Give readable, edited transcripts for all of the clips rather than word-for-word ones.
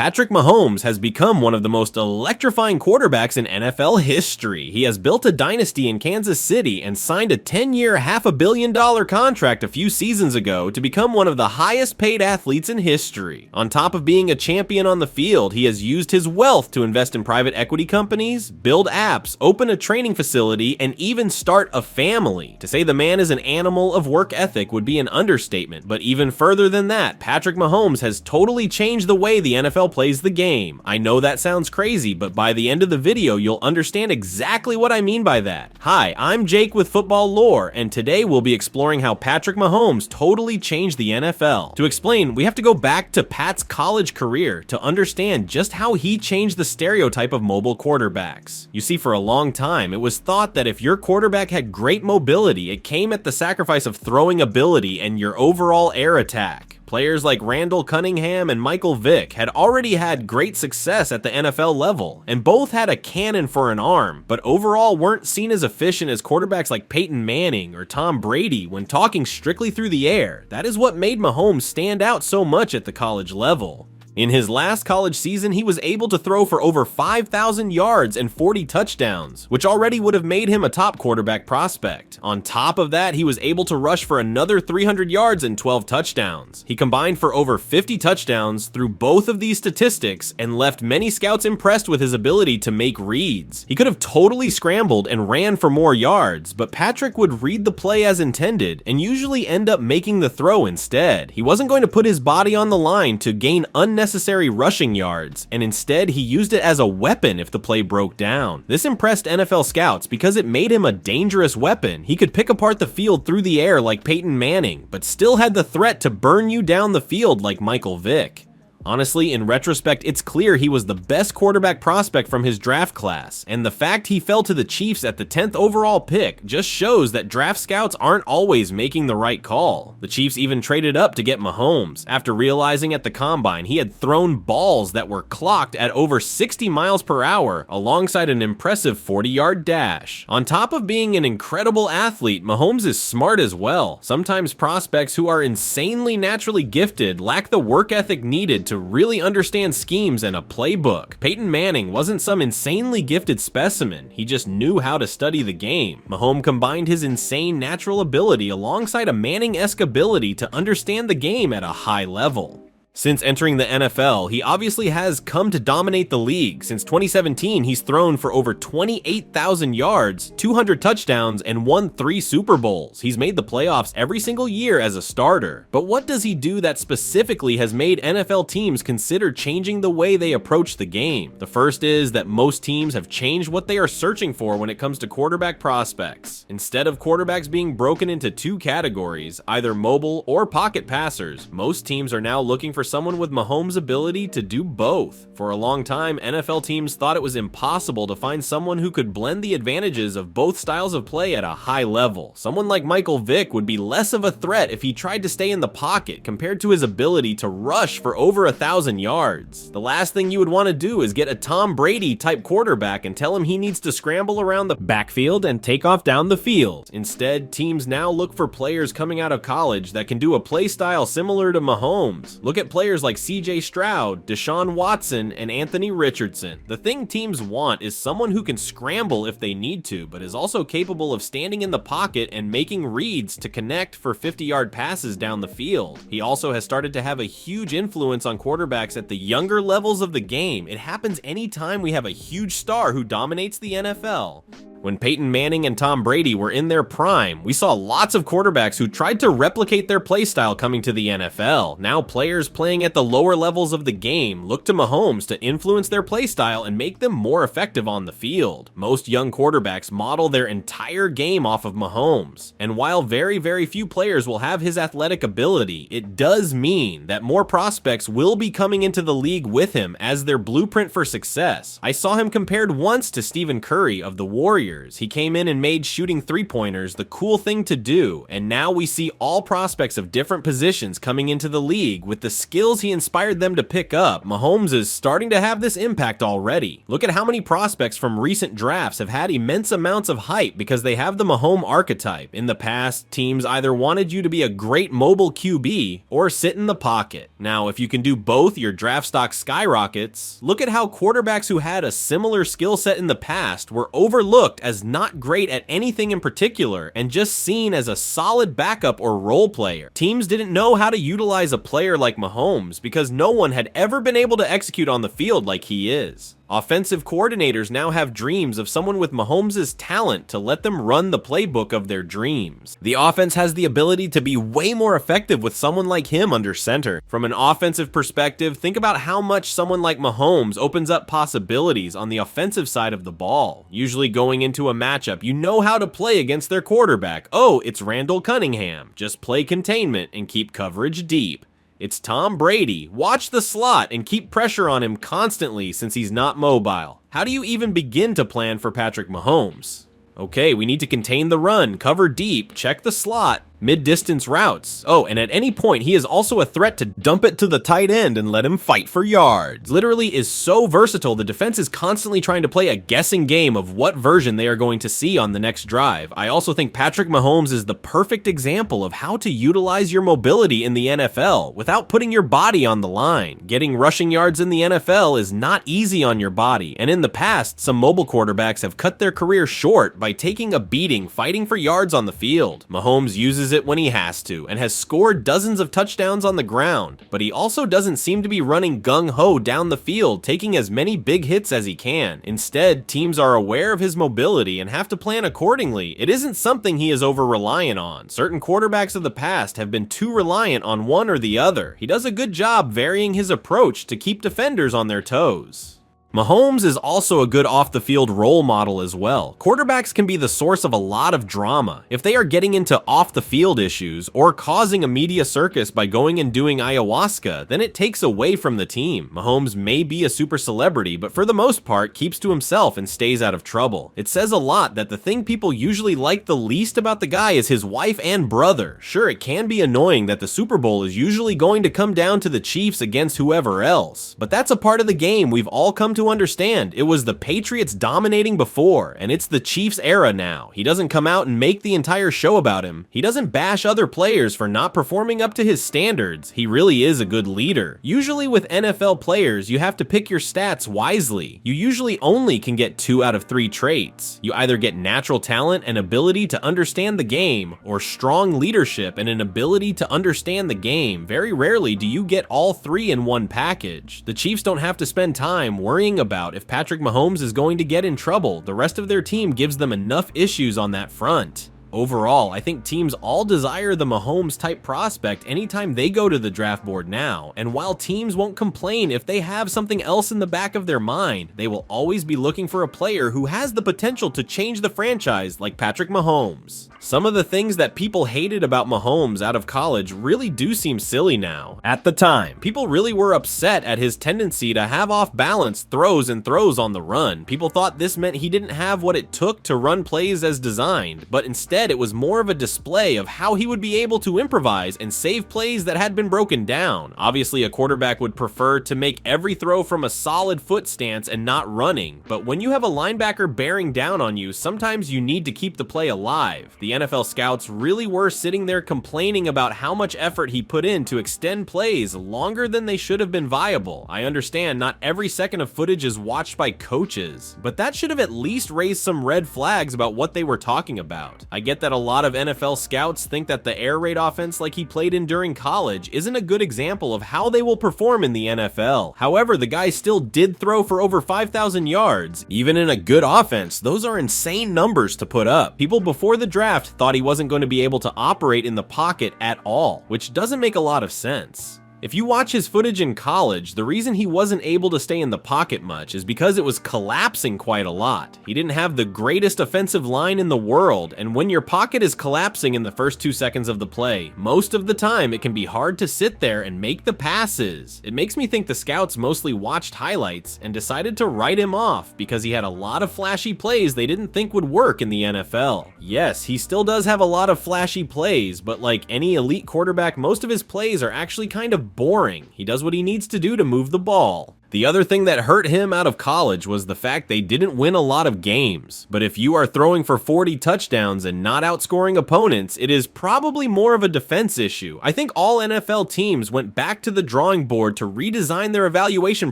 Patrick Mahomes has become one of the most electrifying quarterbacks in NFL history. He has built a dynasty in Kansas City and signed a 10-year, $500 million contract a few seasons ago to become one of the highest paid athletes in history. On top of being a champion on the field, he has used his wealth to invest in private equity companies, build apps, open a training facility, and even start a family. To say the man is an animal of work ethic would be an understatement, but even further than that, Patrick Mahomes has totally changed the way the NFL plays the game. I know that sounds crazy, but by the end of the video, you'll understand exactly what I mean by that. Hi, I'm Jake with FootballLore, and today we'll be exploring how Patrick Mahomes totally changed the NFL. To explain, we have to go back to Pat's college career to understand just how he changed the stereotype of mobile quarterbacks. You see, for a long time, it was thought that if your quarterback had great mobility, it came at the sacrifice of throwing ability and your overall air attack. Players like Randall Cunningham and Michael Vick had already had great success at the NFL level, and both had a cannon for an arm, but overall weren't seen as efficient as quarterbacks like Peyton Manning or Tom Brady when talking strictly through the air. That is what made Mahomes stand out so much at the college level. In his last college season, he was able to throw for over 5,000 yards and 40 touchdowns, which already would have made him a top quarterback prospect. On top of that, he was able to rush for another 300 yards and 12 touchdowns. He combined for over 50 touchdowns through both of these statistics and left many scouts impressed with his ability to make reads. He could have totally scrambled and ran for more yards, but Patrick would read the play as intended and usually end up making the throw instead. He wasn't going to put his body on the line to gain unnecessary rushing yards, and instead he used it as a weapon if the play broke down. This impressed NFL scouts because it made him a dangerous weapon. He could pick apart the field through the air like Peyton Manning, but still had the threat to burn you down the field like Michael Vick. Honestly, in retrospect, it's clear he was the best quarterback prospect from his draft class, and the fact he fell to the Chiefs at the 10th overall pick just shows that draft scouts aren't always making the right call. The Chiefs even traded up to get Mahomes, after realizing at the combine he had thrown balls that were clocked at over 60 miles per hour, alongside an impressive 40-yard dash. On top of being an incredible athlete, Mahomes is smart as well. Sometimes prospects who are insanely naturally gifted lack the work ethic needed to really understand schemes and a playbook. Peyton Manning wasn't some insanely gifted specimen, he just knew how to study the game. Mahomes combined his insane natural ability alongside a Manning-esque ability to understand the game at a high level. Since entering the NFL, he obviously has come to dominate the league. Since 2017, he's thrown for over 28,000 yards, 200 touchdowns, and won 3 Super Bowls. He's made the playoffs every single year as a starter. But what does he do that specifically has made NFL teams consider changing the way they approach the game? The first is that most teams have changed what they are searching for when it comes to quarterback prospects. Instead of quarterbacks being broken into 2 categories, either mobile or pocket passers, most teams are now looking for someone with Mahomes' ability to do both. For a long time, NFL teams thought it was impossible to find someone who could blend the advantages of both styles of play at a high level. Someone like Michael Vick would be less of a threat if he tried to stay in the pocket compared to his ability to rush for over 1,000 yards. The last thing you would want to do is get a Tom Brady type quarterback and tell him he needs to scramble around the backfield and take off down the field. Instead, teams now look for players coming out of college that can do a play style similar to Mahomes. Look at players like CJ Stroud, Deshaun Watson, and Anthony Richardson. The thing teams want is someone who can scramble if they need to, but is also capable of standing in the pocket and making reads to connect for 50-yard passes down the field. He also has started to have a huge influence on quarterbacks at the younger levels of the game. It happens anytime we have a huge star who dominates the NFL. When Peyton Manning and Tom Brady were in their prime, we saw lots of quarterbacks who tried to replicate their playstyle coming to the NFL. Now players playing at the lower levels of the game look to Mahomes to influence their playstyle and make them more effective on the field. Most young quarterbacks model their entire game off of Mahomes, and while very few players will have his athletic ability, it does mean that more prospects will be coming into the league with him as their blueprint for success. I saw him compared once to Stephen Curry of the Warriors, Warriors. He came in and made shooting three-pointers the cool thing to do, and now we see all prospects of different positions coming into the league. With the skills he inspired them to pick up, Mahomes is starting to have this impact already. Look at how many prospects from recent drafts have had immense amounts of hype because they have the Mahomes archetype. In the past, teams either wanted you to be a great mobile QB or sit in the pocket. Now, if you can do both, your draft stock skyrockets. Look at how quarterbacks who had a similar skill set in the past were overlooked as not great at anything in particular and just seen as a solid backup or role player. Teams didn't know how to utilize a player like Mahomes because no one had ever been able to execute on the field like he is. Offensive coordinators now have dreams of someone with Mahomes' talent to let them run the playbook of their dreams. The offense has the ability to be way more effective with someone like him under center. From an offensive perspective, think about how much someone like Mahomes opens up possibilities on the offensive side of the ball. Usually going into a matchup, you know how to play against their quarterback. Oh, it's Randall Cunningham. Just play containment and keep coverage deep. It's Tom Brady. Watch the slot and keep pressure on him constantly since he's not mobile. How do you even begin to plan for Patrick Mahomes? Okay, we need to contain the run, cover deep, check the slot, mid-distance routes. Oh, and at any point, he is also a threat to dump it to the tight end and let him fight for yards. Literally is so versatile, the defense is constantly trying to play a guessing game of what version they are going to see on the next drive. I also think Patrick Mahomes is the perfect example of how to utilize your mobility in the NFL without putting your body on the line. Getting rushing yards in the NFL is not easy on your body, and in the past, some mobile quarterbacks have cut their career short by taking a beating fighting for yards on the field. Mahomes uses it when he has to and has scored dozens of touchdowns on the ground, but he also doesn't seem to be running gung-ho down the field, taking as many big hits as he can. Instead, teams are aware of his mobility and have to plan accordingly. It isn't something he is over-reliant on. Certain quarterbacks of the past have been too reliant on one or the other. He does a good job varying his approach to keep defenders on their toes. Mahomes is also a good off-the-field role model as well. Quarterbacks can be the source of a lot of drama. If they are getting into off-the-field issues or causing a media circus by going and doing ayahuasca, then it takes away from the team. Mahomes may be a super celebrity, but for the most part keeps to himself and stays out of trouble. It says a lot that the thing people usually like the least about the guy is his wife and brother. Sure, it can be annoying that the Super Bowl is usually going to come down to the Chiefs against whoever else, but that's a part of the game we've all come to understand. It was the Patriots dominating before, and it's the Chiefs era now. He doesn't come out and make the entire show about him. He doesn't bash other players for not performing up to his standards. He really is a good leader. Usually with NFL players, you have to pick your stats wisely. You usually only can get 2 out of 3 traits. You either get natural talent and ability to understand the game, or strong leadership and an ability to understand the game. Very rarely do you get all 3 in one package. The Chiefs don't have to spend time worrying about if Patrick Mahomes is going to get in trouble. The rest of their team gives them enough issues on that front. Overall, I think teams all desire the Mahomes-type prospect anytime they go to the draft board now, and while teams won't complain if they have something else in the back of their mind, they will always be looking for a player who has the potential to change the franchise like Patrick Mahomes. Some of the things that people hated about Mahomes out of college really do seem silly now. At the time, people really were upset at his tendency to have off-balance throws and throws on the run. People thought this meant he didn't have what it took to run plays as designed, but instead it was more of a display of how he would be able to improvise and save plays that had been broken down. Obviously, a quarterback would prefer to make every throw from a solid foot stance and not running, but when you have a linebacker bearing down on you, sometimes you need to keep the play alive. The NFL scouts really were sitting there complaining about how much effort he put in to extend plays longer than they should have been viable. I understand not every second of footage is watched by coaches, but that should have at least raised some red flags about what they were talking about. I get that a lot of NFL scouts think that the air raid offense like he played in during college isn't a good example of how they will perform in the NFL. However, the guy still did throw for over 5,000 yards. Even in a good offense, those are insane numbers to put up. People before the draft thought he wasn't going to be able to operate in the pocket at all, which doesn't make a lot of sense. If you watch his footage in college, the reason he wasn't able to stay in the pocket much is because it was collapsing quite a lot. He didn't have the greatest offensive line in the world, and when your pocket is collapsing in the first 2 seconds of the play, most of the time it can be hard to sit there and make the passes. It makes me think the scouts mostly watched highlights and decided to write him off because he had a lot of flashy plays they didn't think would work in the NFL. Yes, he still does have a lot of flashy plays, but like any elite quarterback, most of his plays are actually kind of boring. He does what he needs to do to move the ball. The other thing that hurt him out of college was the fact they didn't win a lot of games. But if you are throwing for 40 touchdowns and not outscoring opponents, it is probably more of a defense issue. I think all NFL teams went back to the drawing board to redesign their evaluation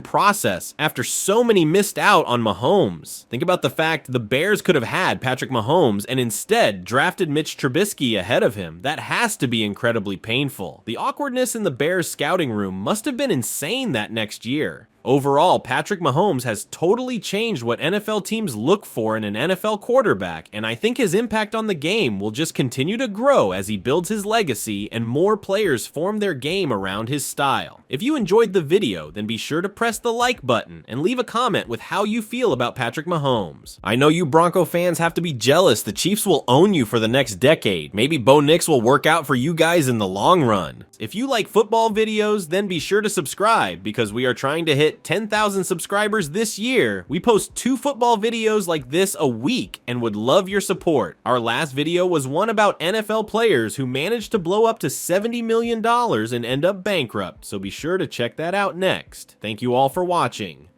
process after so many missed out on Mahomes. Think about the fact the Bears could have had Patrick Mahomes and instead drafted Mitch Trubisky ahead of him. That has to be incredibly painful. The awkwardness in the Bears scouting room must have been insane that next year. Overall, Patrick Mahomes has totally changed what NFL teams look for in an NFL quarterback, and I think his impact on the game will just continue to grow as he builds his legacy and more players form their game around his style. If you enjoyed the video, then be sure to press the like button and leave a comment with how you feel about Patrick Mahomes. I know you Bronco fans have to be jealous. The Chiefs will own you for the next decade. Maybe Bo Nix will work out for you guys in the long run. If you like football videos, then be sure to subscribe because we are trying to hit 10,000 subscribers this year. We post 2 football videos like this a week and would love your support. Our last video was one about NFL players who managed to blow up to $70 million and end up bankrupt, so be sure to check that out next. Thank you all for watching.